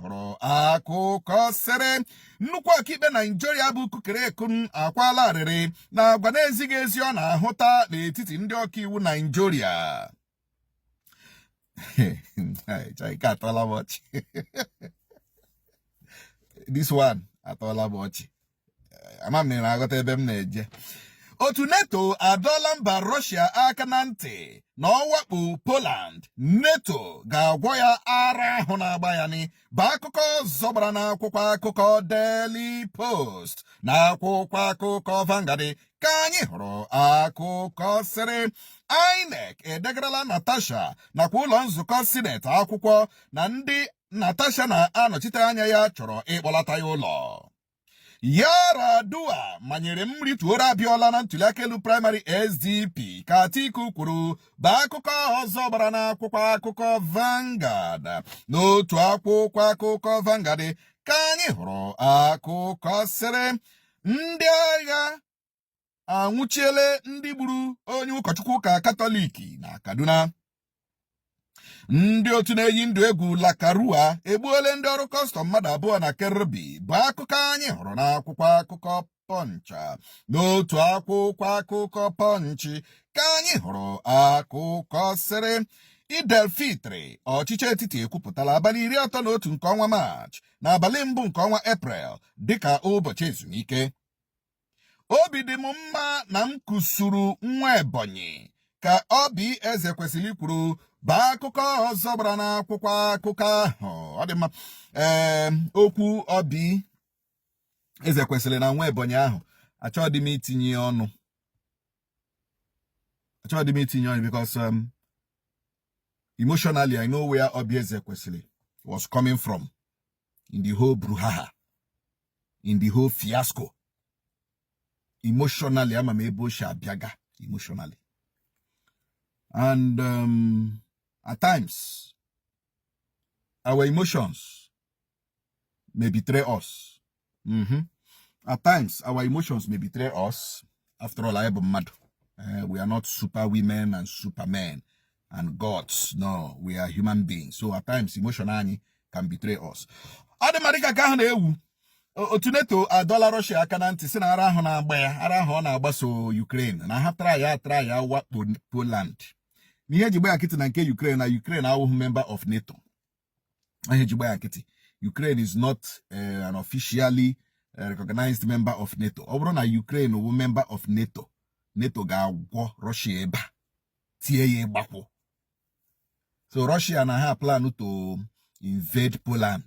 hụrụ akụkọ sịrị nnukwu ọkaikpe Naijiria bụ Kukerekun akwala arịrị na agwa na-ezighị ezi ọ na-ahụta n'etiti ndị ọkaiwu Naijiria. This one atọla m ọchị. Ama m na-aghọta ebe m na-eje. Otu NATO adọla mba Russia aka na ntị na ọwakpo Poland. NATO ga-agwọ ya ara ahụ na-agba ya ni bụ akụkọ ọzọ gbara n'akwụkwọ akụkọ Daily Post na akwụkwọ akụkọ Vanguard ka anyị hụrụ akụkọ sịrị INEC edegarala Natasha nakwa ụlọ nzukọ sineti akwụkwọ na ndị Natasha na-anọchite anya ya chọrọ ịkpọlata ya ụlọ. Yaradua manyere mmiri tuoro Abiola na ntuliaka elu praịmarị SDP ka Atiku kwuru bụ akụkọ ọzọ gbara n'akwụkwọ akụkọ Vanguard. N'otu akwụkwọ akụkọ Vanguard ka anyị hụrụ akụkọ sịrị ndị agha anwụchiele ndị gburu onye ụkọchukwu ụka Katọliki na Kaduna. Ndị otu na-eyi ndụ egwu Lakarua egbuole ndị ọrụ kọstọm mmadụ abụọ na Kerbi bụ akụkọ anyị hụrụ n'akwụkwọ akụkọ Punch. N'otu akwụkwọ akụkọ Punch ka anyị hụrụ akụkọ sịrị Idel Fitri ọchịchị etiti ekwupụtala abalị 31 nke ọnwa Maachị na abalị mbụ nke ọnwa Eprel dịka ụbọchị ezumike. Obi dị m mma na m kusuru nwa Ebonyi ka Obi Ezekwesili kwuru bụ akụkọ ọzọ gbara n'akwụkwọ akụkọ ahụ. Ọ dị mma. Okwu Obi Ezekwesili na nwa Ebonyi ahụ achọghị m itinye ọnụ. Because emotionally I know where Obi Ezekwesili was coming from in the whole brouhaha, in the whole fiasco. Emotionally, I'm a Shabiaga. Emotionally. And at times, our emotions may betray us. At times, our emotions may betray us. After all, I am mad. We are not super women and supermen and gods. No, we are human beings. So at times, emotionally can betray us. Otu NATO adọla Russia aka na ntị si na ara ahụ na-agba ya, ara ahụ ọ na-agbaso Ukraine na ha tara ya wakpo Poland. N'ihe ji gba ya nkịtị na nke Ukraine, na Ukraine awụghị member of NATO. Ihe ji gba ya nkịtị, Ukraine is not an officially recognized member of NATO. Ọ bụrụ na Ukraine wụ member of NATO, NATO ga-agwọ Russia ebe a, tie ya ịgbakwụ. So Russia na ha plan to invade Poland.